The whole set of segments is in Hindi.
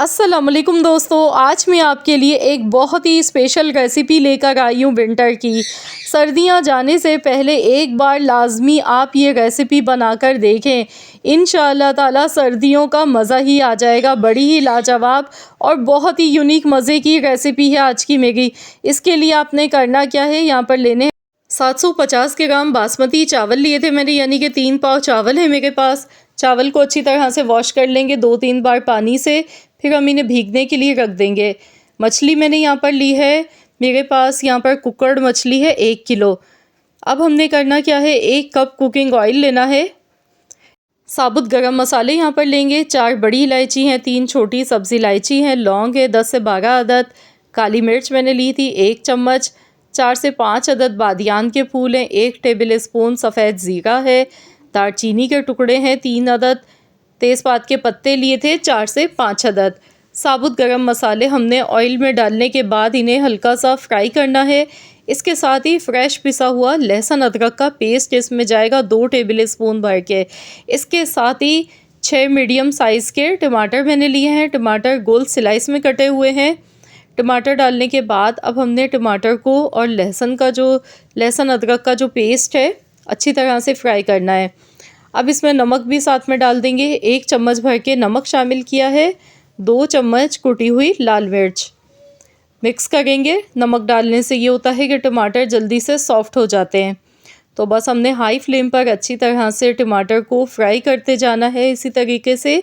अस्सलामुअलैकुम दोस्तों, आज मैं आपके लिए एक बहुत ही स्पेशल रेसिपी लेकर आई हूँ विंटर की। सर्दियाँ जाने से पहले एक बार लाजमी आप ये रेसिपी बनाकर देखें। इंशाअल्लाह ताला सर्दियों का मज़ा ही आ जाएगा। बड़ी ही लाजवाब और बहुत ही यूनिक मज़े की रेसिपी है आज की मेरी। इसके लिए आपने करना क्या है, यहाँ पर लेने 750 ग्राम बासमती चावल लिए थे मैंने, यानी कि 3 पाव चावल है मेरे पास। चावल को अच्छी तरह से वॉश कर लेंगे 2-3 बार पानी से, फिर हम इन्हें भीगने के लिए रख देंगे। मछली मैंने यहाँ पर ली है, मेरे पास यहाँ पर कुक्कड़ मछली है 1 किलो। अब हमने करना क्या है, 1 कप कुकिंग ऑयल लेना है। साबुत गरम मसाले यहाँ पर लेंगे, 4 बड़ी इलायची हैं, 3 छोटी सब्ज़ी इलायची हैं, लौंग है 10 से 12 अदद, काली मिर्च मैंने ली थी 1 चम्मच, 4 से 5 अदद बादियान के फूल हैं, 1 टेबल स्पून सफ़ेद ज़ीरा है, दालचीनी के टुकड़े हैं 3 अदद, तेज़पात के पत्ते लिए थे 4 से 5 अदद। साबुत गरम मसाले हमने ऑयल में डालने के बाद इन्हें हल्का सा फ्राई करना है। इसके साथ ही फ्रेश पिसा हुआ लहसुन अदरक का पेस्ट इसमें जाएगा 2 टेबल स्पून भर के। इसके साथ ही 6 मीडियम साइज़ के टमाटर मैंने लिए हैं, टमाटर गोल स्लाइस में कटे हुए हैं। टमाटर डालने के बाद अब हमने टमाटर को और लहसुन अदरक का जो पेस्ट है अच्छी तरह से फ्राई करना है। अब इसमें नमक भी साथ में डाल देंगे, 1 चम्मच भर के नमक शामिल किया है, 2 चम्मच कुटी हुई लाल मिर्च। मिक्स करेंगे। नमक डालने से ये होता है कि टमाटर जल्दी से सॉफ्ट हो जाते हैं। तो बस हमने हाई फ्लेम पर अच्छी तरह से टमाटर को फ्राई करते जाना है इसी तरीके से।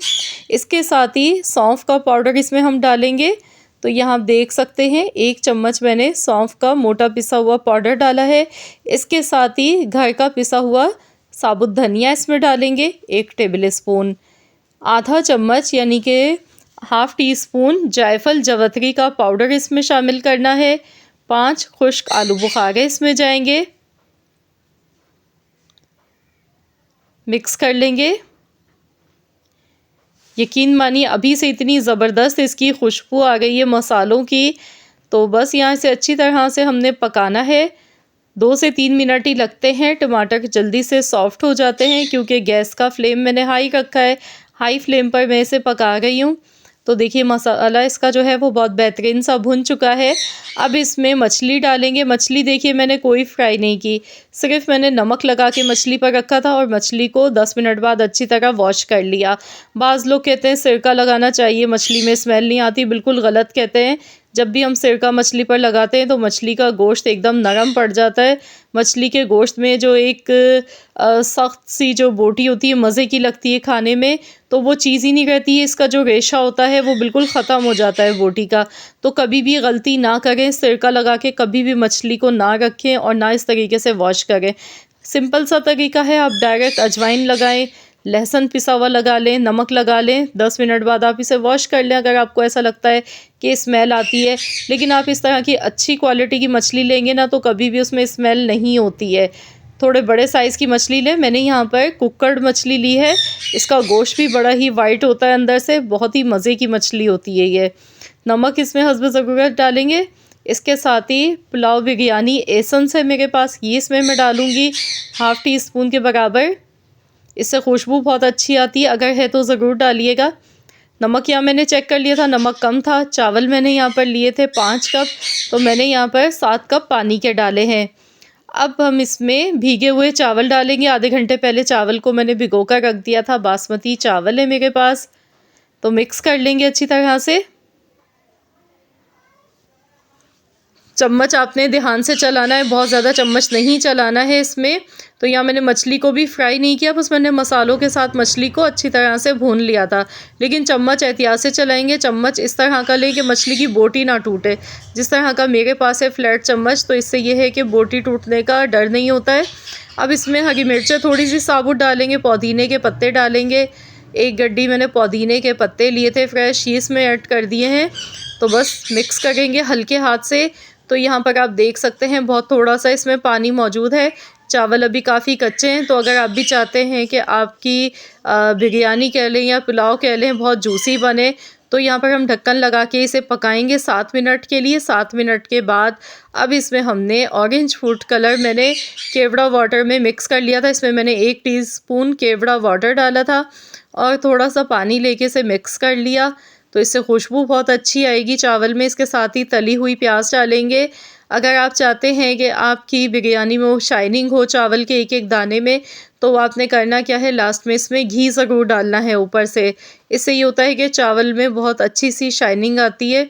इसके साथ ही सौंफ का पाउडर इसमें हम डालेंगे। तो यहाँ आप देख सकते हैं 1 चम्मच मैंने सौंफ का मोटा पिसा हुआ पाउडर डाला है। इसके साथ ही घर का पिसा हुआ साबुत धनिया इसमें डालेंगे 1 टेबल स्पून, आधा चम्मच यानी कि हाफ़ टी स्पून जायफल जवतरी का पाउडर इसमें शामिल करना है, 5 खुश्क आलू बुखारे इसमें जाएंगे। मिक्स कर लेंगे। यकीन मानिए अभी से इतनी ज़बरदस्त इसकी खुशबू आ गई है मसालों की। तो बस यहाँ से अच्छी तरह से हमने पकाना है। 2 से 3 मिनट ही लगते हैं, टमाटर जल्दी से सॉफ्ट हो जाते हैं क्योंकि गैस का फ्लेम मैंने हाई रखा है। हाई फ्लेम पर मैं इसे पका रही हूँ। तो देखिए मसाला इसका जो है वो बहुत बेहतरीन सा भुन चुका है। अब इसमें मछली डालेंगे। मछली देखिए मैंने कोई फ्राई नहीं की, सिर्फ मैंने नमक लगा के मछली पर रखा था और मछली को 10 मिनट बाद अच्छी तरह वॉश कर लिया। बाज़ लोग कहते हैं सिरका लगाना चाहिए, मछली में स्मेल नहीं आती, बिल्कुल गलत कहते हैं। जब भी हम सिरका मछली पर लगाते हैं तो मछली का गोश्त एकदम नरम पड़ जाता है। मछली के गोश्त में जो एक सख्त सी जो बोटी होती है, मज़े की लगती है खाने में, तो वो चीज़ ही नहीं रहती है। इसका जो रेशा होता है वो बिल्कुल ख़त्म हो जाता है बोटी का। तो कभी भी गलती ना करें, सिरका लगा के कभी भी मछली को ना रखें और ना इस तरीके से वॉश करें। सिंपल सा तरीका है, आप डायरेक्ट अजवाइन लगाएं, लहसुन पिसा हुआ लगा लें, नमक लगा लें, 10 मिनट बाद आप इसे वॉश कर लें। अगर आपको ऐसा लगता है कि स्मेल आती है, लेकिन आप इस तरह की अच्छी क्वालिटी की मछली लेंगे ना तो कभी भी उसमें स्मेल नहीं होती है। थोड़े बड़े साइज़ की मछली लें। मैंने यहाँ पर कुक्कड़ मछली ली है, इसका गोश्त भी बड़ा ही वाइट होता है अंदर से, बहुत ही मज़े की मछली होती है ये। नमक इसमें हस्ब ज़रूरत डालेंगे। इसके साथ ही पुलाव बिरयानी एसेंस है मेरे पास, ये इसमें मैं डालूँगी हाफ़ टी स्पून के बराबर। इससे खुशबू बहुत अच्छी आती है, अगर है तो ज़रूर डालिएगा। नमक यहाँ मैंने चेक कर लिया था, नमक कम था। चावल मैंने यहाँ पर लिए थे 5 कप, तो मैंने यहाँ पर 7 कप पानी के डाले हैं। अब हम इसमें भीगे हुए चावल डालेंगे। आधे घंटे पहले चावल को मैंने भिगो कर रख दिया था, बासमती चावल है मेरे पास। तो मिक्स कर लेंगे अच्छी तरह से। चम्मच आपने ध्यान से चलाना है, बहुत ज़्यादा चम्मच नहीं चलाना है इसमें। तो यहाँ मैंने मछली को भी फ्राई नहीं किया, बस मैंने मसालों के साथ मछली को अच्छी तरह से भून लिया था। लेकिन चम्मच एहतियात से चलाएंगे। चम्मच इस तरह का लें कि मछली की बोटी ना टूटे। जिस तरह का मेरे पास है फ्लैट चम्मच, तो इससे ये है कि बोटी टूटने का डर नहीं होता है। अब इसमें हरी मिर्चें थोड़ी सी साबुत डालेंगे, पुदीने के पत्ते डालेंगे। 1 गड्डी मैंने पुदीने के पत्ते लिए थे फ्रेश, ये इसमें ऐड कर दिए हैं। तो बस मिक्स करेंगे हल्के हाथ से। तो यहाँ पर आप देख सकते हैं बहुत थोड़ा सा इसमें पानी मौजूद है। चावल अभी काफ़ी कच्चे हैं, तो अगर आप भी चाहते हैं कि आपकी बिरयानी कह लें या पुलाव कह लें बहुत जूसी बने, तो यहाँ पर हम ढक्कन लगा के इसे पकाएंगे 7 मिनट के लिए। 7 मिनट के बाद अब इसमें हमने ऑरेंज फूड कलर मैंने केवड़ा वाटर में मिक्स कर लिया था। इसमें मैंने 1 टीस्पून केवड़ा वाटर डाला था और थोड़ा सा पानी लेके इसे मिक्स कर लिया। तो इससे खुशबू बहुत अच्छी आएगी चावल में। इसके साथ ही तली हुई प्याज डालेंगे। अगर आप चाहते हैं कि आपकी बिरयानी में वो शाइनिंग हो चावल के एक-एक दाने में, तो आपने करना क्या है, लास्ट में इसमें घी ज़रूर डालना है ऊपर से। इससे ये होता है कि चावल में बहुत अच्छी-सी शाइनिंग आती है।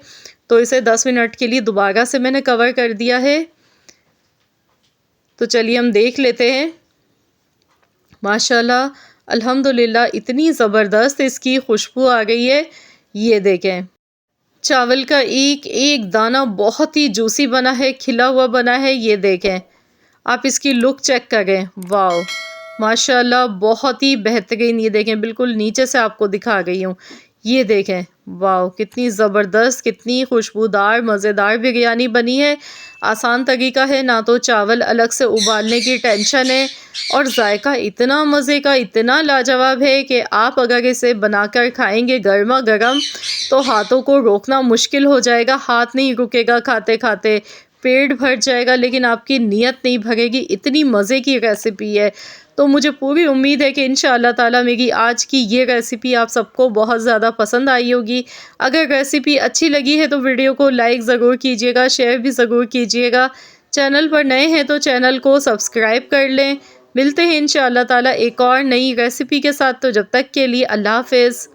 तो इसे 10 मिनट के लिए दोबारा से मैंने कवर कर दिया है। तो चलिए हम देख लेते हैं। माशाल्लाह, अल्हम्दुलिल्लाह इतनी ज़बरदस्त इसकी खुशबू आ गई है। ये देखें, चावल का एक-एक दाना बहुत ही जूसी बना है, खिला हुआ बना है। ये देखें, आप इसकी लुक चेक करें। वाओ! माशाल्लाह बहुत ही बेहतरीन। ये देखें, बिल्कुल नीचे से आपको दिखा गई हूँ। ये देखें, वाओ! कितनी ज़बरदस्त, कितनी खुशबूदार, मज़ेदार बिरयानी बनी है। आसान तरीका है, ना तो चावल अलग से उबालने की टेंशन है और जायका इतना मज़े का, इतना लाजवाब है कि आप अगर इसे बनाकर खाएँगे गरमा-गरम, तो हाथों को रोकना मुश्किल हो जाएगा। हाथ नहीं रुकेगा खाते-खाते। पेट भर जाएगा लेकिन आपकी नीयत नहीं भरेगी, इतनी मज़े की रेसिपी है। तो मुझे पूरी उम्मीद है कि इंशाअल्लाह ताला मेरी आज की ये रेसिपी आप सबको बहुत ज़्यादा पसंद आई होगी। अगर रेसिपी अच्छी लगी है तो वीडियो को लाइक ज़रूर कीजिएगा, शेयर भी ज़रूर कीजिएगा। चैनल पर नए हैं तो चैनल को सब्सक्राइब कर लें। मिलते हैं इंशाअल्लाह ताला एक और नई रेसिपी के साथ, तो जब तक के लिए अल्लाह हाफ़िज़।